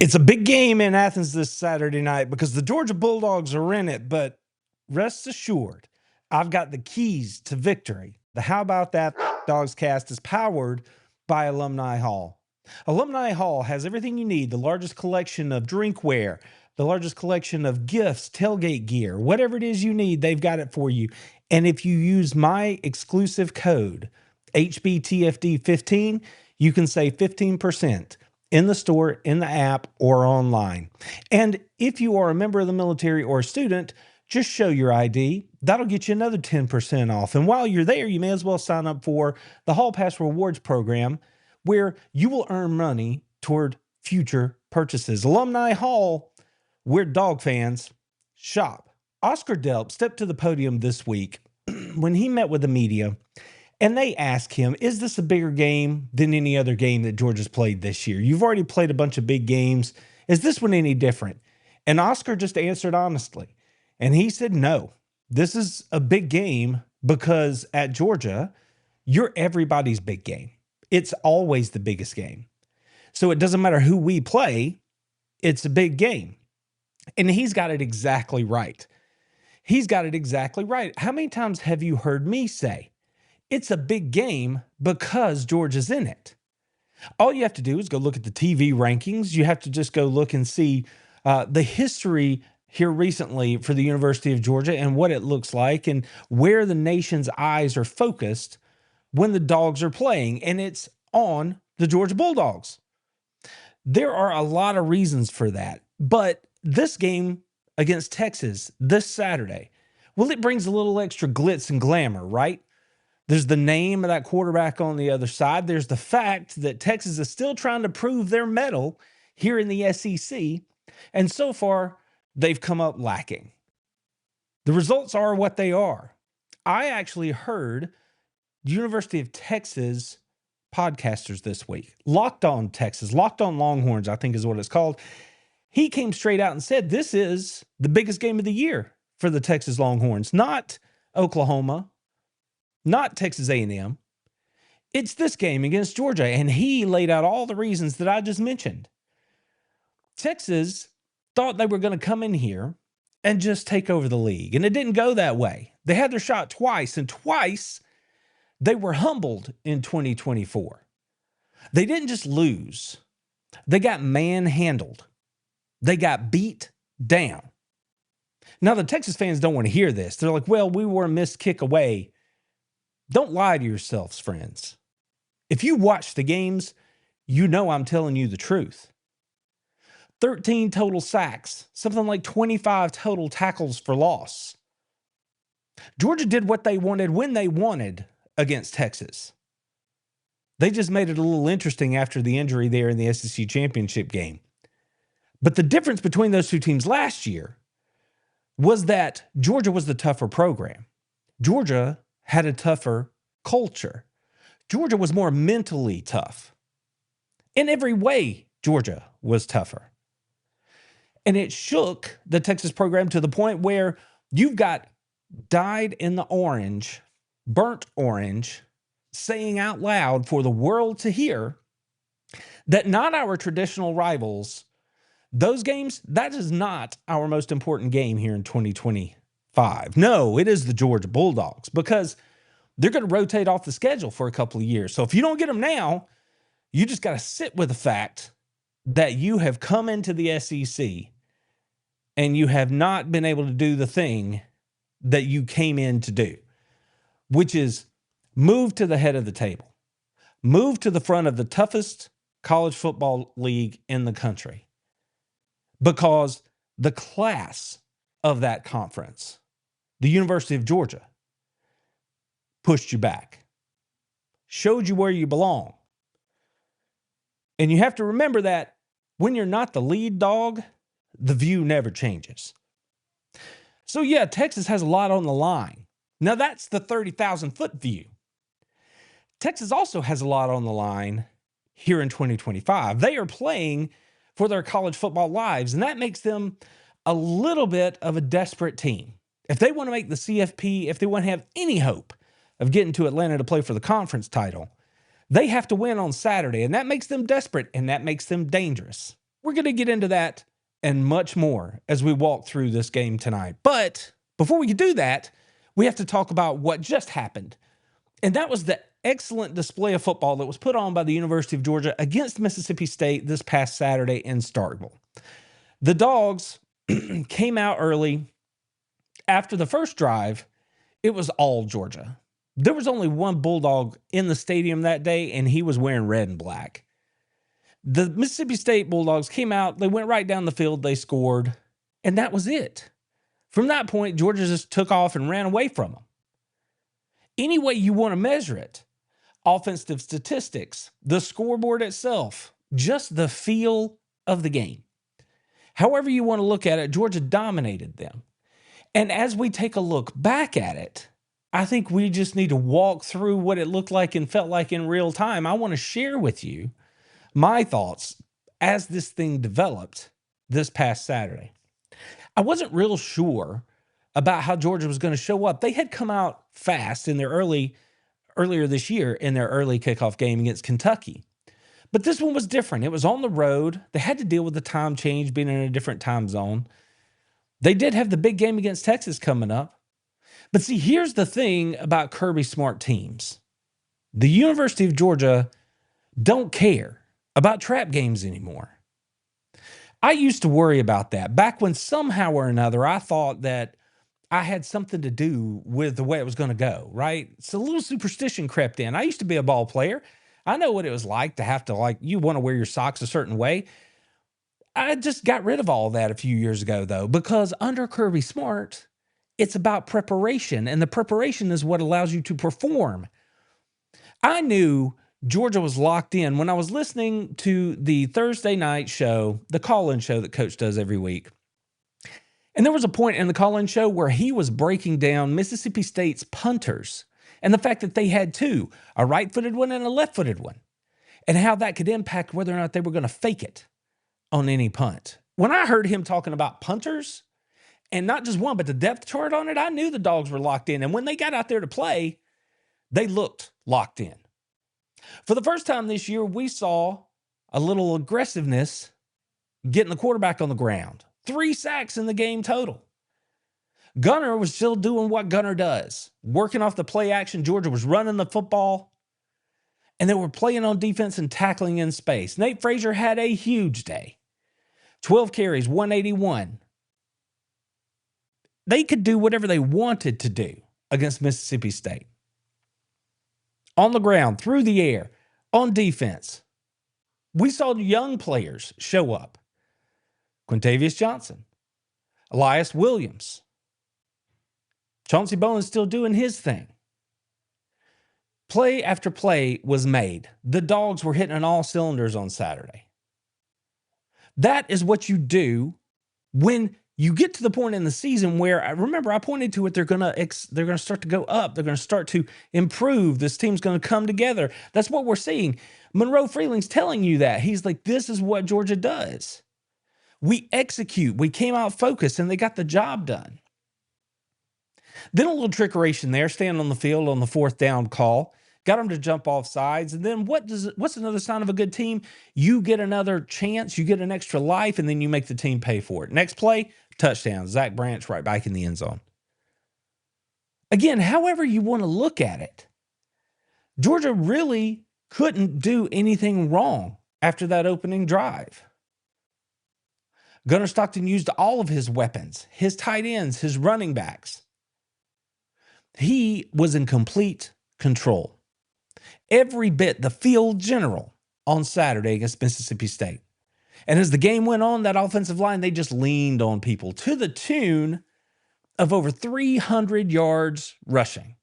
It's a big game in Athens this Saturday night because the Georgia Bulldogs are in it, but rest assured, I've got the keys to victory. The How About That Dogs cast is powered by Alumni Hall. Alumni Hall has everything you need, the largest collection of drinkware, the largest collection of gifts, tailgate gear, whatever it is you need, they've got it for you. And if you use my exclusive code, HBTFD15, you can save 15% in the store, in the app, or online. And if you are a member of the military or a student, just show your ID. That'll get you another 10% off. And while you're there, you may as well sign up for the Hall Pass Rewards program, where you will earn money toward future purchases. Alumni Hall, where dog fans shop. Oscar Delp stepped to the podium this week when he met with the media, and they asked him, is this a bigger game than any other game that Georgia's played this year? You've already played a bunch of big games. Is this one any different? And Oscar just answered honestly. And he said, no, this is a big game because at Georgia, you're everybody's big game. It's always the biggest game. So it doesn't matter who we play, it's a big game. And he's got it exactly right. He's got it exactly right. How many times have you heard me say, it's a big game because Georgia's in it? All you have to do is go look at the TV rankings. You have to just go look and see the history here recently for the University of Georgia and what it looks like and where the nation's eyes are focused when the Dogs are playing, and it's on the Georgia Bulldogs. There are a lot of reasons for that, but this game against Texas this Saturday, well, it brings a little extra glitz and glamour, right? There's the name of that quarterback on the other side. There's the fact that Texas is still trying to prove their mettle here in the SEC, and so far, they've come up lacking. The results are what they are. I actually heard University of Texas podcasters this week, Locked On Texas, Locked On Longhorns, I think is what it's called. He came straight out and said, this is the biggest game of the year for the Texas Longhorns, not Oklahoma, not Texas A&M. It's this game against Georgia, and he laid out all the reasons that I just mentioned. Texas thought they were going to come in here and just take over the league, and it didn't go that way. They had their shot twice, and twice they were humbled in 2024. They didn't just lose. They got manhandled. They got beat down. Now, the Texas fans don't want to hear this. They're like, well, we were a missed kick away. Don't lie to yourselves, friends. If you watch the games, you know I'm telling you the truth. 13 total sacks, something like 25 total tackles for loss. Georgia did what they wanted when they wanted against Texas. They just made it a little interesting after the injury there in the SEC championship game. But the difference between those two teams last year was that Georgia was the tougher program. Georgia had a tougher culture. Georgia was more mentally tough. In every way, Georgia was tougher. And it shook the Texas program to the point where you've got dyed in the orange, burnt orange, saying out loud for the world to hear that not our traditional rivals, those games, that is not our most important game here in 2025. No, it is the Georgia Bulldogs, because they're going to rotate off the schedule for a couple of years. So if you don't get them now, you just got to sit with the fact that you have come into the SEC and you have not been able to do the thing that you came in to do, which is move to the head of the table, move to the front of the toughest college football league in the country, because the class of that conference, the University of Georgia, pushed you back, showed you where you belong. And you have to remember that when you're not the lead dog, the view never changes. So yeah, Texas has a lot on the line. Now that's the 30,000-foot view. Texas also has a lot on the line here in 2025. They are playing for their college football lives, and that makes them a little bit of a desperate team. If they want to make the CFP, if they want to have any hope of getting to Atlanta to play for the conference title, they have to win on Saturday, and that makes them desperate, and that makes them dangerous. We're going to get into that and much more as we walk through this game tonight. But before we can do that, we have to talk about what just happened. And that was the excellent display of football that was put on by the University of Georgia against Mississippi State this past Saturday in Starkville. The Dogs came out early. After the first drive, it was all Georgia. There was only one Bulldog in the stadium that day, and he was wearing red and black. The Mississippi State Bulldogs came out, they went right down the field, they scored, and that was it. From that point, Georgia just took off and ran away from them. Any way you want to measure it, offensive statistics, the scoreboard itself, just the feel of the game. However you want to look at it, Georgia dominated them. And as we take a look back at it, I think we just need to walk through what it looked like and felt like in real time. I want to share with you my thoughts as this thing developed this past Saturday. I wasn't real sure about how Georgia was going to show up. They had come out fast in their earlier this year in their early kickoff game against Kentucky. But this one was different. It was on the road. They had to deal with the time change, being in a different time zone. They did have the big game against Texas coming up. But see, here's the thing about Kirby Smart teams. The University of Georgia don't care about trap games anymore. I used to worry about that back when somehow or another I thought that I had something to do with the way it was going to go, right? So a little superstition crept in. I used to be a ball player. I know what it was like to have to, you want to wear your socks a certain way. I just got rid of all that a few years ago, though, because under Kirby Smart, it's about preparation, and the preparation is what allows you to perform. I knew Georgia was locked in when I was listening to the Thursday night show, the call-in show that Coach does every week. And there was a point in the call-in show where he was breaking down Mississippi State's punters and the fact that they had two, a right-footed one and a left-footed one, and how that could impact whether or not they were going to fake it on any punt. When I heard him talking about punters, and not just one, but the depth chart on it, I knew the Dogs were locked in. And when they got out there to play, they looked locked in. For the first time this year, we saw a little aggressiveness getting the quarterback on the ground. 3 sacks in the game total. Gunner was still doing what Gunner does, working off the play action. Georgia was running the football, and they were playing on defense and tackling in space. Nate Frazier had a huge day. 12 carries, 181. They could do whatever they wanted to do against Mississippi State. On the ground, through the air, on defense. We saw young players show up. Quintavious Johnson, Elias Williams. Chauncey Bowen's still doing his thing. Play after play was made. The Dogs were hitting on all cylinders on Saturday. That is what you do when you get to the point in the season where, I pointed to it, they're going to start to go up. They're going to start to improve. This team's going to come together. That's what we're seeing. Monroe Freeling's telling you that. He's like, this is what Georgia does. We execute. We came out focused, and they got the job done. Then a little trickeration there, standing on the field on the 4th down call. Got them to jump off sides. And then what's another sign of a good team? You get another chance, you get an extra life, and then you make the team pay for it. Next play, touchdown. Zach Branch right back in the end zone. Again, however you want to look at it, Georgia really couldn't do anything wrong after that opening drive. Gunnar Stockton used all of his weapons, his tight ends, his running backs. He was in complete control. Every bit, the field general on Saturday against Mississippi State. And as the game went on, that offensive line, they just leaned on people to the tune of over 300 yards rushing.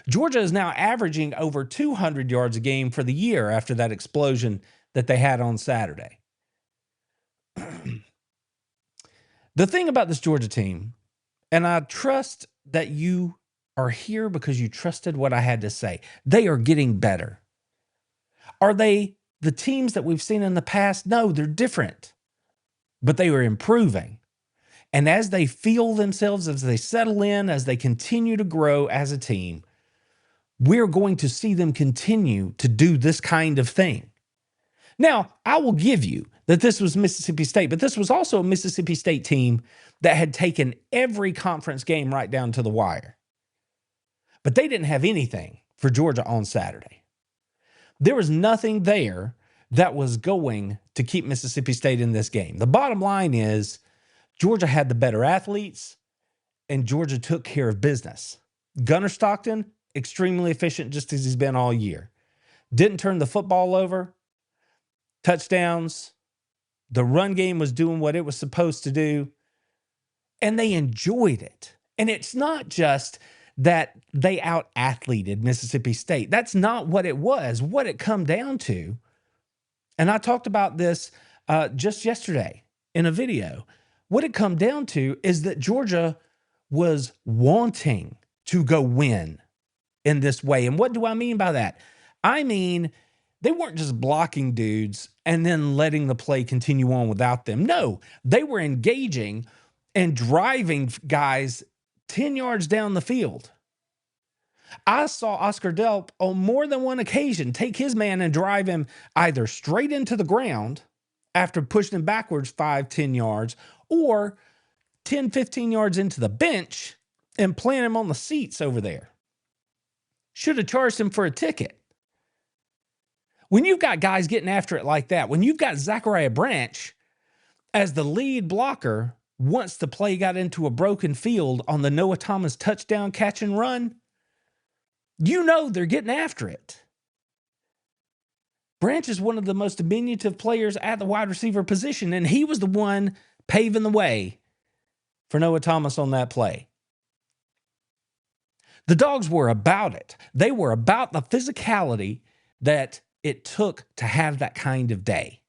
Georgia is now averaging over 200 yards a game for the year after that explosion that they had on Saturday. The thing about this Georgia team, and I trust that you are here because you trusted what I had to say, they are getting better. Are they the teams that we've seen in the past? No, they're different, but they are improving. And as they feel themselves, as they settle in, as they continue to grow as a team, we're going to see them continue to do this kind of thing. Now, I will give you that this was Mississippi State, but this was also a Mississippi State team that had taken every conference game right down to the wire. But they didn't have anything for Georgia on Saturday. There was nothing there that was going to keep Mississippi State in this game. The bottom line is Georgia had the better athletes, and Georgia took care of business. Gunnar Stockton, extremely efficient, just as he's been all year. Didn't turn the football over. Touchdowns. The run game was doing what it was supposed to do. And they enjoyed it. And it's not just that they out-athleted Mississippi State. That's not what it was. What it come down to, and I talked about this just yesterday in a video, what it come down to is that Georgia was wanting to go win in this way. And what do I mean by that? I mean, they weren't just blocking dudes and then letting the play continue on without them. No, they were engaging and driving guys 10 yards down the field. I saw Oscar Delp on more than one occasion take his man and drive him either straight into the ground after pushing him backwards 5-10 yards, or 10-15 yards into the bench and plant him on the seats over there. Should have charged him for a ticket. When you've got guys getting after it like that, when you've got Zachariah Branch as the lead blocker, once the play got into a broken field on the Noah Thomas touchdown catch and run, you know they're getting after it. Branch is one of the most diminutive players at the wide receiver position, and he was the one paving the way for Noah Thomas on that play. The Dogs were about it. They were about the physicality that it took to have that kind of day.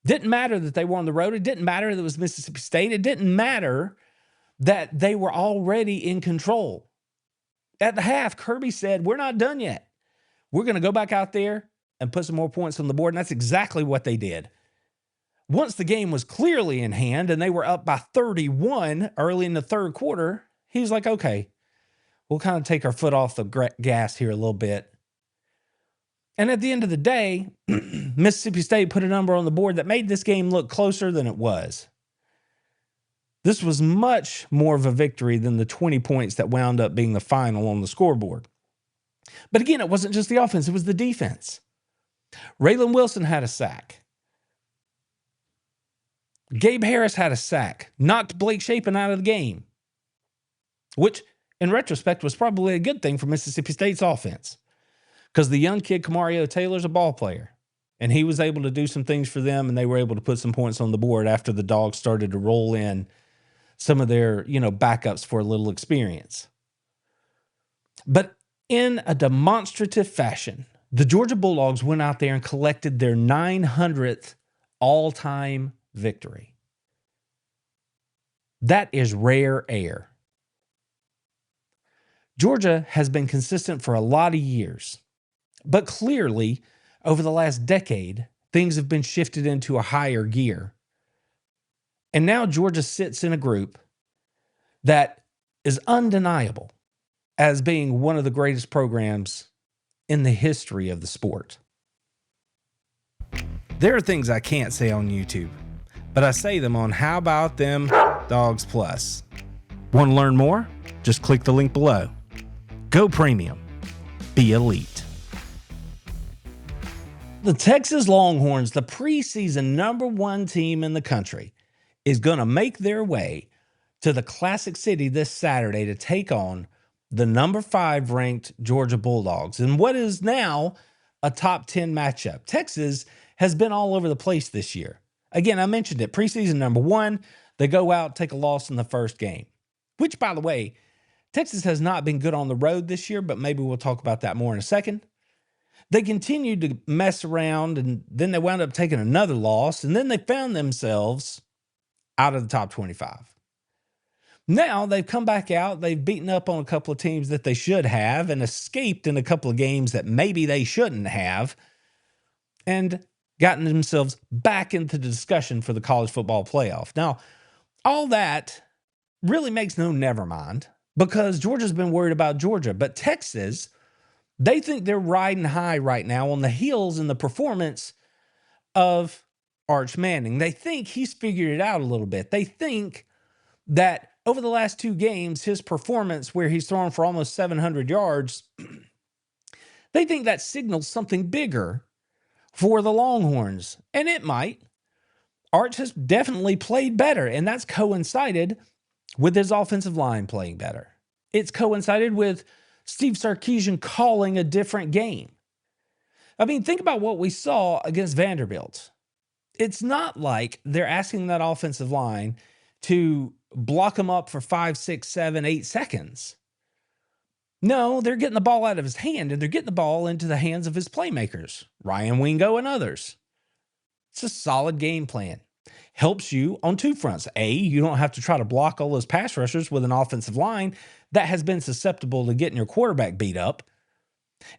Didn't matter that they were on the road. It didn't matter that it was Mississippi State. It didn't matter that they were already in control. At the half, Kirby said, we're not done yet. We're going to go back out there and put some more points on the board. And that's exactly what they did. Once the game was clearly in hand and they were up by 31 early in the third quarter, he was like, okay, we'll kind of take our foot off the gas here a little bit. And at the end of the day, Mississippi State put a number on the board that made this game look closer than it was. This was much more of a victory than the 20 points that wound up being the final on the scoreboard. But again, it wasn't just the offense, it was the defense. Raylan Wilson had a sack. Gabe Harris had a sack, knocked Blake Shapen out of the game, which in retrospect was probably a good thing for Mississippi State's offense, because the young kid, Kamario Taylor's a ball player, and he was able to do some things for them, and they were able to put some points on the board after the Dogs started to roll in some of their, backups for a little experience. But in a demonstrative fashion, the Georgia Bulldogs went out there and collected their 900th all-time victory. That is rare air. Georgia has been consistent for a lot of years, but clearly, over the last decade, things have been shifted into a higher gear. And now Georgia sits in a group that is undeniable as being one of the greatest programs in the history of the sport. There are things I can't say on YouTube, but I say them on How About Them Dogs Plus. Want to learn more? Just click the link below. Go premium. Be elite. The Texas Longhorns, the preseason #1 team in the country, is going to make their way to the Classic City this Saturday to take on the #5 ranked Georgia Bulldogs in what is now a top 10 matchup. Texas has been all over the place this year. Again, I mentioned it, preseason #1, they go out, take a loss in the first game, which, by the way, Texas has not been good on the road this year, but maybe we'll talk about that more in a second. They continued to mess around, and then they wound up taking another loss, and then they found themselves out of the top 25. Now they've come back out, they've beaten up on a couple of teams that they should have and escaped in a couple of games that maybe they shouldn't have, and gotten themselves back into the discussion for the college football playoff. Now, all that really makes no never mind, because Georgia's been worried about Georgia, but Texas, they think they're riding high right now on the heels and the performance of Arch Manning. They think he's figured it out a little bit. They think that over the last 2 games, his performance where he's thrown for almost 700 yards, they think that signals something bigger for the Longhorns, and it might. Arch has definitely played better, and that's coincided with his offensive line playing better. It's coincided with Steve Sarkisian calling a different game. I mean, think about what we saw against Vanderbilt. It's not like they're asking that offensive line to block him up for 5, 6, 7, 8 seconds. No, they're getting the ball out of his hand, and they're getting the ball into the hands of his playmakers, Ryan Wingo and others. It's a solid game plan. Helps you on 2 fronts. A, you don't have to try to block all those pass rushers with an offensive line that has been susceptible to getting your quarterback beat up.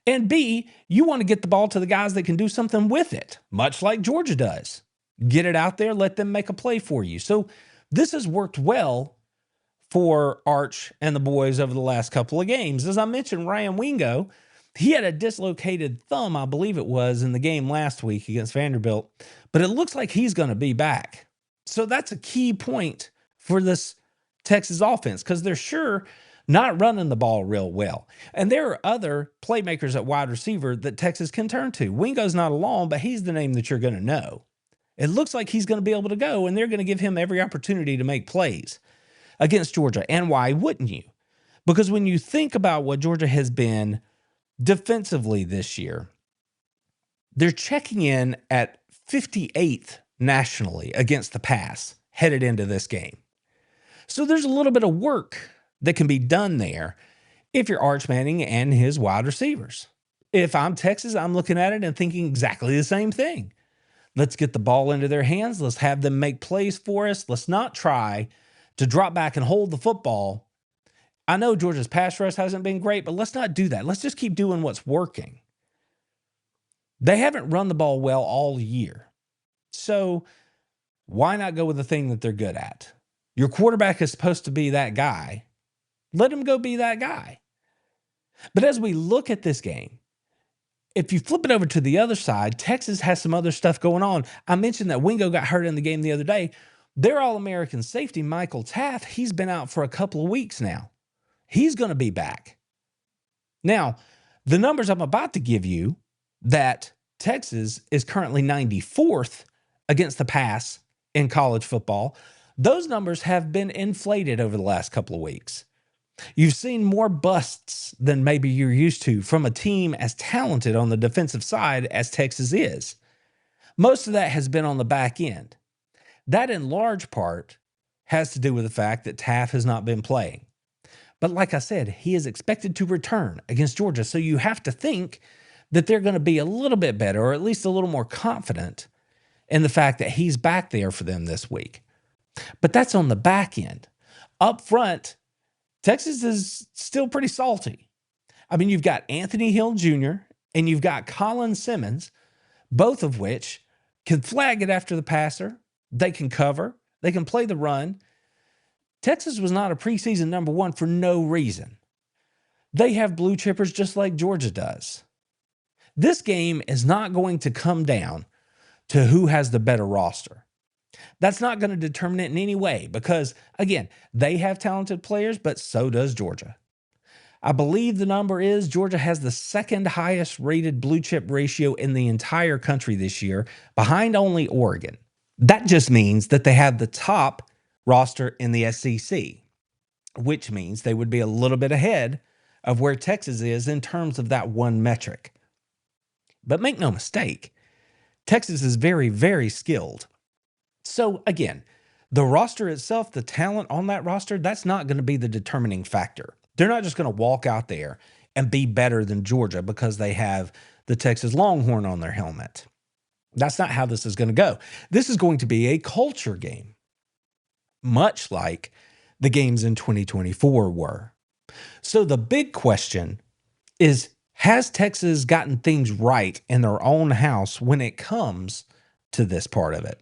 And B, you want to get the ball to the guys that can do something with it, much like Georgia does. Get it out there, let them make a play for you. So this has worked well for Arch and the boys over the last couple of games. As I mentioned, Ryan Wingo, he had a dislocated thumb, I believe it was, in the game last week against Vanderbilt, but it looks like he's going to be back. So that's a key point for this Texas offense because they're sure not running the ball real well. And there are other playmakers at wide receiver that Texas can turn to. Wingo's not alone, but he's the name that you're going to know. It looks like he's going to be able to go, and they're going to give him every opportunity to make plays against Georgia. And why wouldn't you? Because when you think about what Georgia has been defensively this year, they're checking in at 58th nationally against the pass headed into this game. So there's a little bit of work that can be done there if you're Arch Manning and his wide receivers. If I'm Texas, I'm looking at it and thinking exactly the same thing. Let's get the ball into their hands. Let's have them make plays for us. Let's not try to drop back and hold the football. I know Georgia's pass rush hasn't been great, but let's not do that. Let's just keep doing what's working. They haven't run the ball well all year. So why not go with the thing that they're good at? Your quarterback is supposed to be that guy. Let him go be that guy. But as we look at this game, if you flip it over to the other side, Texas has some other stuff going on. I mentioned that Wingo got hurt in the game the other day. Their All-American safety, Michael Taft, he's been out for a couple of weeks now. He's going to be back. Now, the numbers I'm about to give you, that Texas is currently 94th against the pass in college football, those numbers have been inflated over the last couple of weeks. You've seen more busts than maybe you're used to from a team as talented on the defensive side as Texas is. Most of that has been on the back end. That in large part has to do with the fact that Taft has not been playing. But like I said, he is expected to return against Georgia. So you have to think that they're going to be a little bit better, or at least a little more confident in the fact that he's back there for them this week. But that's on the back end. Up front, Texas is still pretty salty. I mean, you've got Anthony Hill Jr. and you've got Colin Simmons, both of which can flag it after the passer. They can cover. They can play the run. Texas was not a preseason number 1 for no reason. They have blue chippers just like Georgia does. This game is not going to come down to who has the better roster. That's not going to determine it in any way because, again, they have talented players, but so does Georgia. I believe the number is Georgia has the second highest rated blue chip ratio in the entire country this year, behind only Oregon. That just means that they have the top roster in the SEC, which means they would be a little bit ahead of where Texas is in terms of that one metric. But make no mistake, Texas is very, very skilled. So again, the roster itself, the talent on that roster, that's not going to be the determining factor. They're not just going to walk out there and be better than Georgia because they have the Texas Longhorn on their helmet. That's not how this is going to go. This is going to be a culture game, much like the games in 2024 were. So the big question is, has Texas gotten things right in their own house when it comes to this part of it?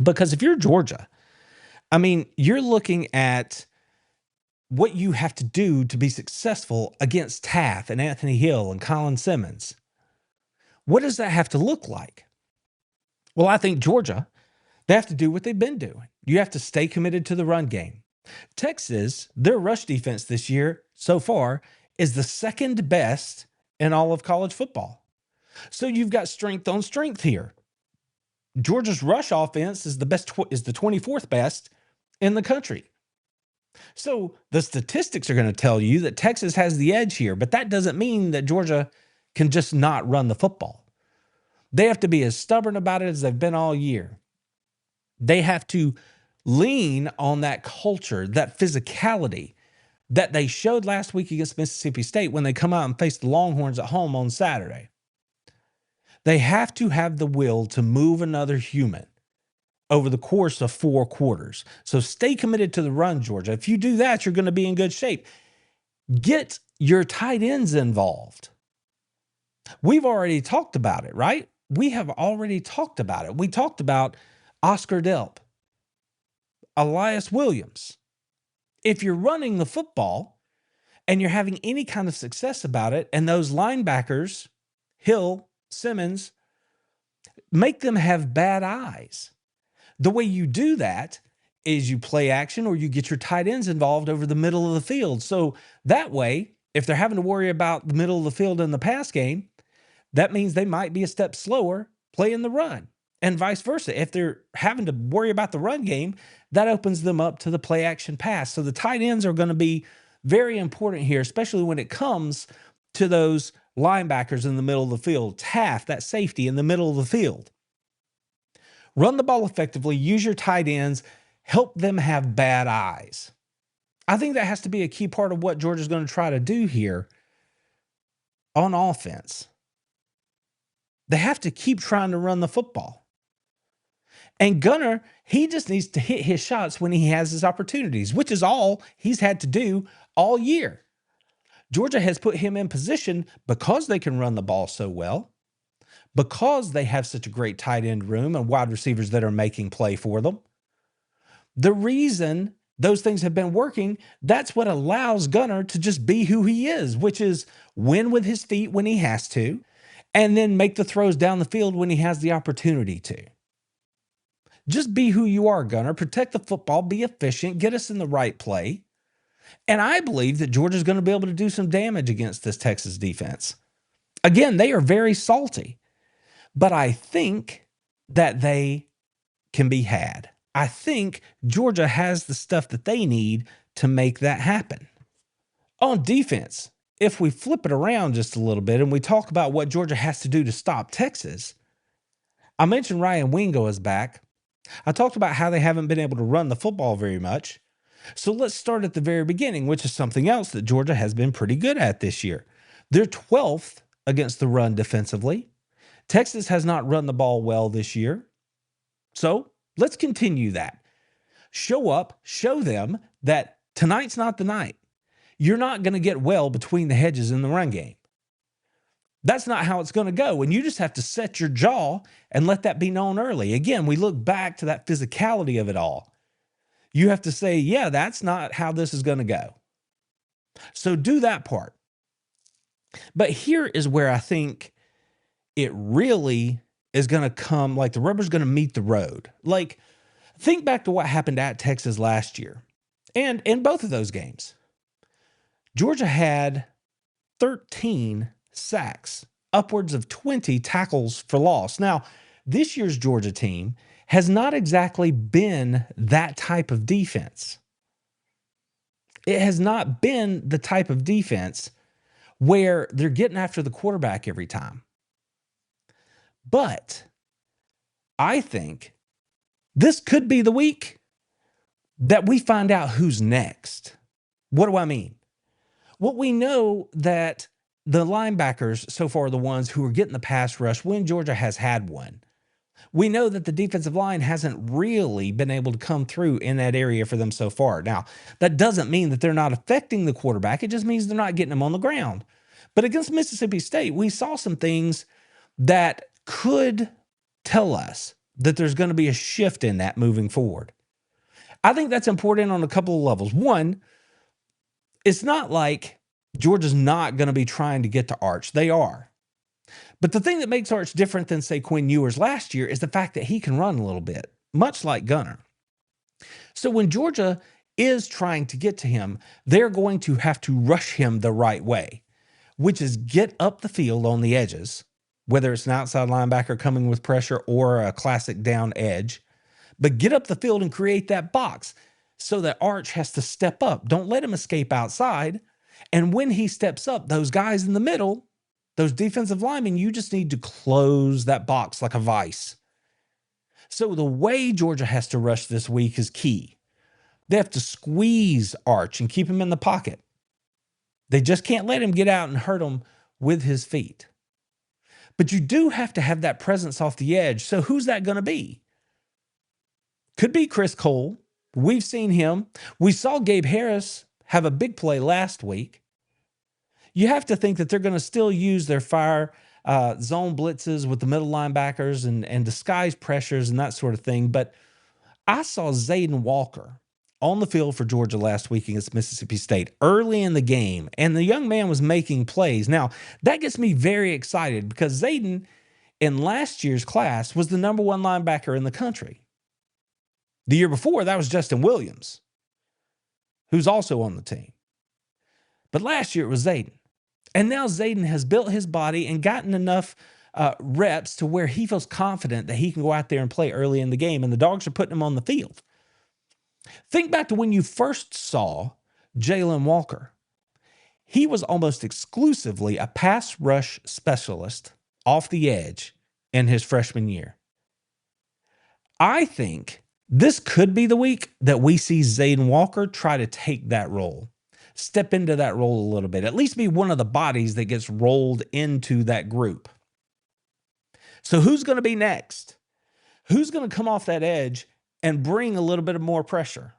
Because if you're Georgia, I mean, you're looking at what you have to do to be successful against Taft and Anthony Hill and Colin Simmons. What does that have to look like? Well, I think Georgia, they have to do what they've been doing. You have to stay committed to the run game. Texas, their rush defense this year so far is the second best in all of college football. So you've got strength on strength here. Georgia's rush offense is the 24th best in the country. So the statistics are going to tell you that Texas has the edge here, but that doesn't mean that Georgia can just not run the football. They have to be as stubborn about it as they've been all year. They have to lean on that culture, that physicality that they showed last week against Mississippi State when they come out and face the Longhorns at home on Saturday. They have to have the will to move another human over the course of 4 quarters. So stay committed to the run, Georgia. If you do that, you're going to be in good shape. Get your tight ends involved. We've already talked about it, right? We have already talked about it. We talked about Oscar Delp, Elias Williams. If you're running the football and you're having any kind of success about it, and those linebackers, Hill, Simmons, make them have bad eyes. The way you do that is you play action or you get your tight ends involved over the middle of the field. So that way, if they're having to worry about the middle of the field in the pass game, that means they might be a step slower playing the run, and vice versa. If they're having to worry about the run game, that opens them up to the play action pass. So the tight ends are going to be very important here, especially when it comes to those linebackers in the middle of the field. Taft, that safety in the middle of the field. Run the ball effectively, use your tight ends, help them have bad eyes. I think that has to be a key part of what Georgia's going to try to do here on offense. They have to keep trying to run the football. And Gunner, he just needs to hit his shots when he has his opportunities, which is all he's had to do all year. Georgia has put him in position because they can run the ball so well, because they have such a great tight end room and wide receivers that are making play for them. The reason those things have been working, that's what allows Gunner to just be who he is, which is win with his feet when he has to, and then make the throws down the field when he has the opportunity to. Just be who you are, Gunner. Protect the football, be efficient, get us in the right play. And I believe that Georgia's going to be able to do some damage against this Texas defense. Again, they are very salty, but I think that they can be had. I think Georgia has the stuff that they need to make that happen. On defense, if we flip it around just a little bit and we talk about what Georgia has to do to stop Texas, I mentioned Ryan Wingo is back. I talked about how they haven't been able to run the football very much. So let's start at the very beginning, which is something else that Georgia has been pretty good at this year. They're 12th against the run defensively. Texas has not run the ball well this year. So let's continue that. Show up, show them that tonight's not the night. You're not going to get well between the hedges in the run game. That's not how it's going to go. And you just have to set your jaw and let that be known early. Again, we look back to that physicality of it all. You have to say, yeah, that's not how this is going to go. So do that part. But here is where I think it really is going to come, like the rubber's going to meet the road. Like, think back to what happened at Texas last year. And in both of those games, Georgia had 13 sacks, upwards of 20 tackles for loss. Now, this year's Georgia team has not exactly been that type of defense. It has not been the type of defense where they're getting after the quarterback every time. But I think this could be the week that we find out who's next. What do I mean? Well, we know that the linebackers so far are the ones who are getting the pass rush when Georgia has had one. We know that the defensive line hasn't really been able to come through in that area for them so far. Now, that doesn't mean that they're not affecting the quarterback. It just means they're not getting him on the ground. But against Mississippi State, we saw some things that could tell us that there's going to be a shift in that moving forward. I think that's important on a couple of levels. One, it's not like Georgia's not going to be trying to get to Arch. They are. But the thing that makes Arch different than, say, Quinn Ewers last year is the fact that he can run a little bit, much like Gunner. So when Georgia is trying to get to him, they're going to have to rush him the right way, which is get up the field on the edges, whether it's an outside linebacker coming with pressure or a classic down edge, but get up the field and create that box so that Arch has to step up. Don't let him escape outside. And when he steps up, those guys in the middle, those defensive linemen, you just need to close that box like a vice. So the way Georgia has to rush this week is key. They have to squeeze Arch and keep him in the pocket. They just can't let him get out and hurt him with his feet. But you do have to have that presence off the edge. So who's that going to be? Could be Chris Cole. We've seen him. We saw Gabe Harris have a big play last week. You have to think that they're going to still use their fire zone blitzes with the middle linebackers and disguise pressures and that sort of thing. But I saw Zayden Walker on the field for Georgia last week against Mississippi State early in the game, and the young man was making plays. Now, that gets me very excited because Zayden in last year's class was the number one linebacker in the country. The year before, that was Justin Williams, who's also on the team. But last year it was Zayden. And now Zayden has built his body and gotten enough reps to where he feels confident that he can go out there and play early in the game, and the Dogs are putting him on the field. Think back to when you first saw Jalen Walker. He was almost exclusively a pass rush specialist off the edge in his freshman year. I think this could be the week that we see Zayden Walker try to take that role, step into that role a little bit, at least be one of the bodies that gets rolled into that group. So who's going to be next? Who's going to come off that edge and bring a little bit of more pressure?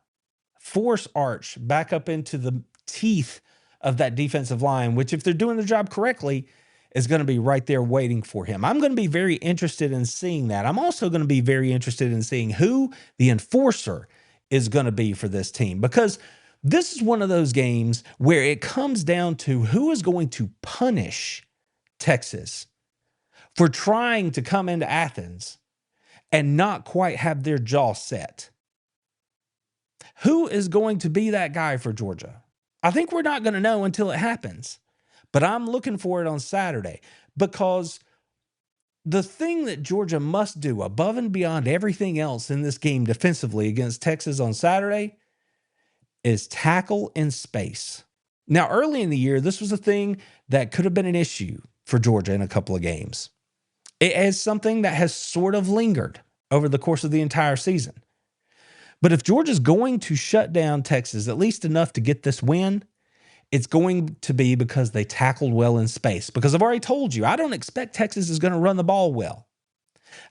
Force Arch back up into the teeth of that defensive line, which if they're doing the job correctly, is going to be right there waiting for him. I'm going to be very interested in seeing that. I'm also going to be very interested in seeing who the enforcer is going to be for this team, because this is one of those games where it comes down to who is going to punish Texas for trying to come into Athens and not quite have their jaw set. Who is going to be that guy for Georgia? I think we're not going to know until it happens, but I'm looking for it on Saturday, because the thing that Georgia must do above and beyond everything else in this game defensively against Texas on Saturday is tackle in space. Now, early in the year, this was a thing that could have been an issue for Georgia in a couple of games. It is something that has sort of lingered over the course of the entire season. But if Georgia's going to shut down Texas at least enough to get this win, it's going to be because they tackled well in space. Because I've already told you, I don't expect Texas is going to run the ball well.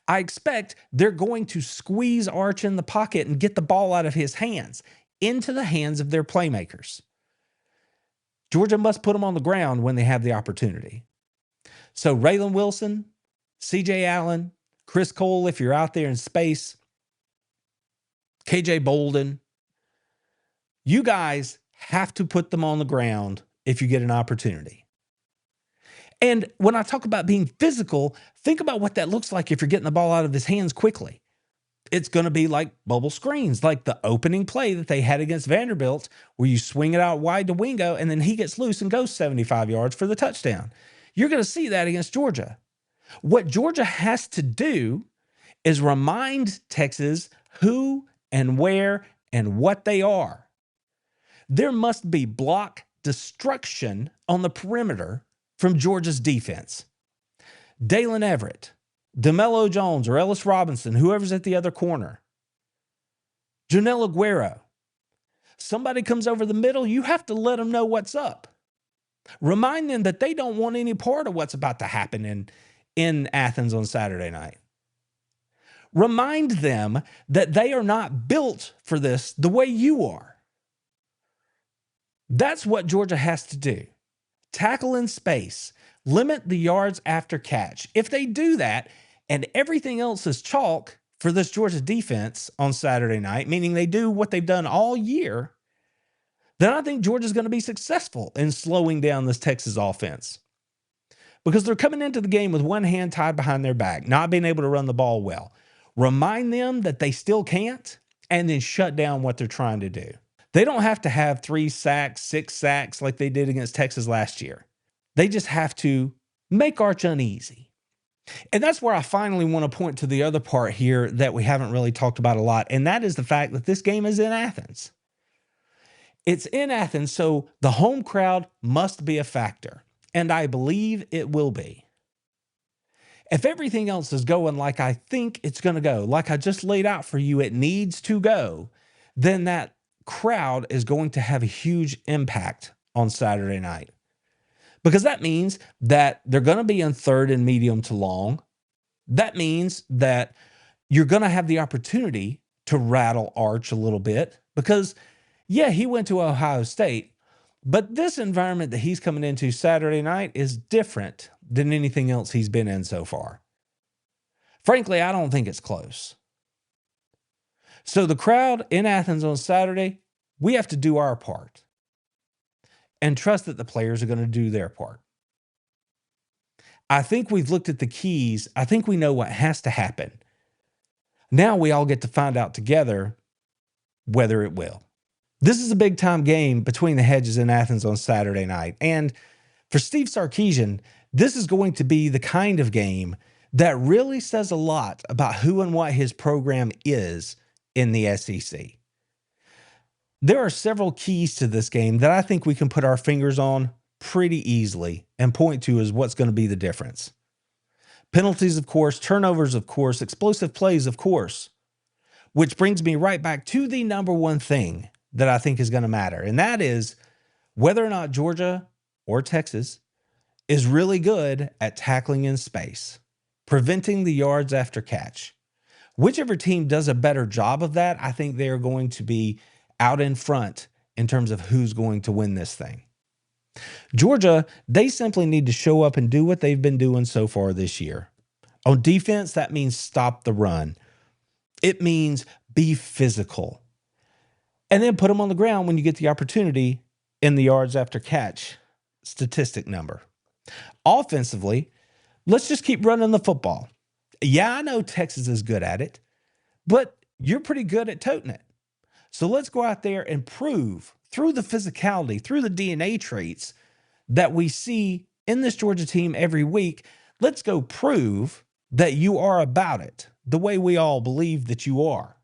I expect they're going to squeeze Arch in the pocket and get the ball out of his hands into the hands of their playmakers. Georgia must put them on the ground when they have the opportunity. So Raylan Wilson, C.J. Allen, Chris Cole, if you're out there in space, K.J. Bolden, you guys have to put them on the ground if you get an opportunity. And when I talk about being physical, think about what that looks like if you're getting the ball out of his hands quickly. It's going to be like bubble screens, like the opening play that they had against Vanderbilt, where you swing it out wide to Wingo, and then he gets loose and goes 75 yards for the touchdown. You're going to see that against Georgia. What Georgia has to do is remind Texas who and where and what they are. There must be block destruction on the perimeter from Georgia's defense. Dalen Everett, DeMello Jones, or Ellis Robinson, whoever's at the other corner. Janelle Aguero. Somebody comes over the middle, you have to let them know what's up. Remind them that they don't want any part of what's about to happen in Athens on Saturday night. Remind them that they are not built for this the way you are. That's what Georgia has to do. Tackle in space. Limit the yards after catch. If they do that and everything else is chalk for this Georgia defense on Saturday night, meaning they do what they've done all year, then I think Georgia's going to be successful in slowing down this Texas offense. because they're coming into the game with one hand tied behind their back, not being able to run the ball well. Remind them that they still can't, and then shut down what they're trying to do. They don't have to have 3 sacks, 6 sacks like they did against Texas last year. They just have to make Arch uneasy. And that's where I finally want to point to the other part here that we haven't really talked about a lot, and that is the fact that this game is in Athens. It's in Athens, so the home crowd must be a factor, and I believe it will be. If everything else is going like I think it's going to go, like I just laid out for you, it needs to go, then that crowd is going to have a huge impact on Saturday night. Because that means that they're going to be in third and medium to long. That means that you're going to have the opportunity to rattle Arch a little bit because, yeah, he went to Ohio State, but this environment that he's coming into Saturday night is different than anything else he's been in so far. Frankly, I don't think it's close. So the crowd in Athens on Saturday, we have to do our part and trust that the players are going to do their part. I think we've looked at the keys. I think we know what has to happen. Now we all get to find out together whether it will. This is a big time game between the Hedges and Athens on Saturday night. And for Steve Sarkisian, this is going to be the kind of game that really says a lot about who and what his program is in the SEC. There are several keys to this game that I think we can put our fingers on pretty easily and point to as what's going to be the difference. Penalties, of course, turnovers, of course, explosive plays, of course, which brings me right back to the number one thing that I think is going to matter, and that is whether or not Georgia or Texas is really good at tackling in space, preventing the yards after catch. Whichever team does a better job of that, I think they are going to be out in front in terms of who's going to win this thing. Georgia, they simply need to show up and do what they've been doing so far this year. On defense, that means stop the run. It means be physical. And then put them on the ground when you get the opportunity in the yards after catch statistic number. Offensively, let's just keep running the football. Yeah, I know Texas is good at it, but you're pretty good at toting it. So let's go out there and prove through the physicality, through the DNA traits that we see in this Georgia team every week. Let's go prove that you are about it the way we all believe that you are.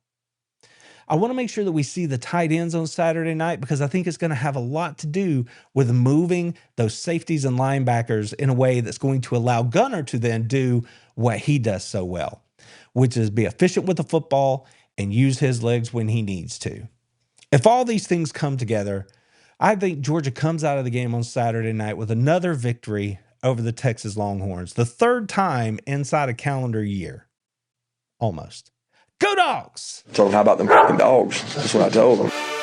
I want to make sure that we see the tight ends on Saturday night because I think it's going to have a lot to do with moving those safeties and linebackers in a way that's going to allow Gunner to then do what he does so well, which is be efficient with the football and use his legs when he needs to. If all these things come together, I think Georgia comes out of the game on Saturday night with another victory over the Texas Longhorns, the third time inside a calendar year. Almost. Go Dogs! Told him, how about them fucking dogs? That's what I told him.